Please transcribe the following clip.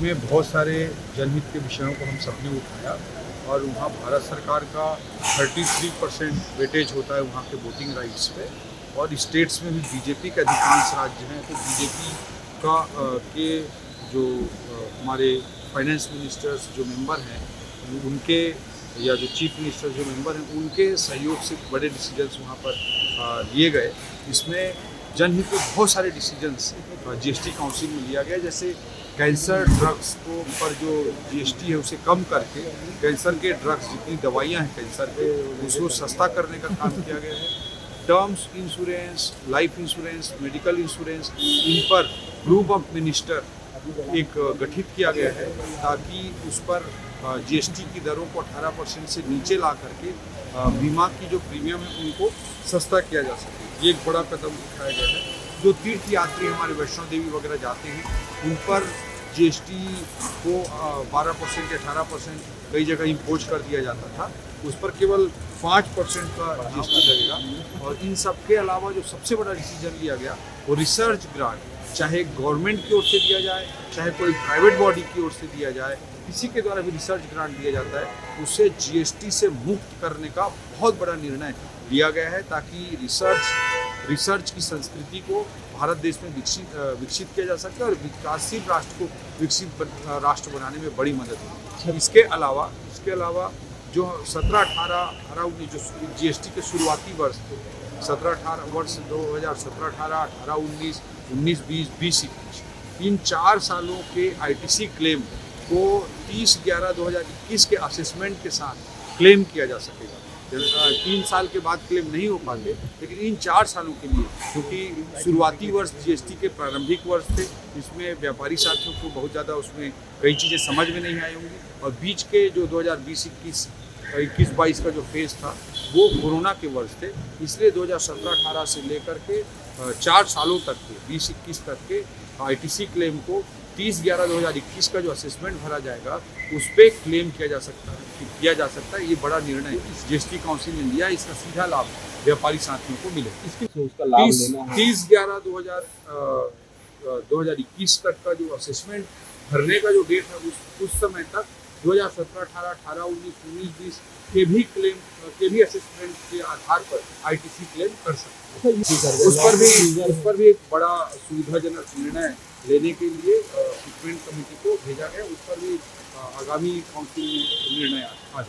उसमें बहुत सारे जनहित के विषयों को हम सबने उठाया और वहाँ भारत सरकार का 33% वेटेज होता है वहाँ के वोटिंग राइट्स पे, और स्टेट्स में भी बीजेपी के अधिकांश राज्य हैं। तो बीजेपी का के जो हमारे फाइनेंस मिनिस्टर्स जो मेंबर हैं उनके, या जो चीफ मिनिस्टर जो मेंबर हैं उनके सहयोग से बड़े डिसीजंस वहाँ पर लिए गए। इसमें जनहित में बहुत सारे डिसीजंस जीएसटी काउंसिल में लिया गया, जैसे कैंसर ड्रग्स को पर जो जीएसटी है उसे कम करके कैंसर के ड्रग्स, जितनी दवाइयाँ हैं कैंसर के, उसको सस्ता करने का काम किया गया है। Terms insurance, life insurance, medical insurance, इन पर ग्रुप ऑफ मिनिस्टर एक गठित किया गया है ताकि उस पर जीएसटी की दरों को 18% से नीचे ला करके बीमा की जो प्रीमियम है उनको सस्ता किया जा सके। ये एक बड़ा कदम उठाया गया है। जो तीर्थ यात्री हमारे वैष्णो देवी वगैरह जाते हैं उन पर जीएसटी को 12% या 18% कई जगह इम्पोज कर दिया जाता था, उस पर केवल 5% का जीएसटी लगेगा। और इन सब के अलावा जो सबसे बड़ा डिसीजन लिया गया वो रिसर्च ग्रांट, चाहे गवर्नमेंट की ओर से दिया जाए चाहे कोई प्राइवेट बॉडी की ओर से दिया जाए, किसी के द्वारा भी रिसर्च ग्रांट दिया जाता है उसे जीएसटी से मुक्त करने का बहुत बड़ा निर्णय लिया गया है, ताकि रिसर्च की संस्कृति को भारत देश में विकसित किया जा सके और विकासशील राष्ट्र को विकसित राष्ट्र बनाने में बड़ी मदद मिले। इसके अलावा जो 17-18-19 जो जीएसटी के शुरुआती वर्ष थे, 17-18 वर्ष 2017-18, 18-19, 19-20, 20-21, इन 4 सालों के आईटीसी क्लेम को 30/11/2021 के असेसमेंट के साथ क्लेम किया जा सकेगा। 3 साल के बाद क्लेम नहीं हो पाते, लेकिन इन 4 सालों के लिए, क्योंकि शुरुआती वर्ष जीएसटी के प्रारंभिक वर्ष थे, इसमें व्यापारी साथियों को बहुत ज़्यादा उसमें कई चीज़ें समझ में नहीं आई होंगी, और बीच के जो 2020-21 का जो फेज़ था वो कोरोना के वर्ष थे, इसलिए 2017-18 से लेकर के 4 सालों तक के 20-21 तक के आईटीसी क्लेम को 30/11/2021 का जो असेसमेंट भरा जाएगा उस पर क्लेम किया जा सकता है। ये बड़ा निर्णय जीएसटी काउंसिल ने लिया, इसका सीधा लाभ व्यापारी साथियों को मिलेगा। 30/11/2021 तक का जो असेसमेंट भरने का जो डेट है उस समय तक 2017-18, 18-19, 19-20 के भी असेसमेंट के आधार पर आईटीसी क्लेम कर सकते हैं। उस पर भी एक बड़ा सुविधाजनक निर्णय लेने के लिए इक्विपमेंट कमेटी को भेजा गया, उस पर भी आगामी काउंसिल में निर्णय आ जाए।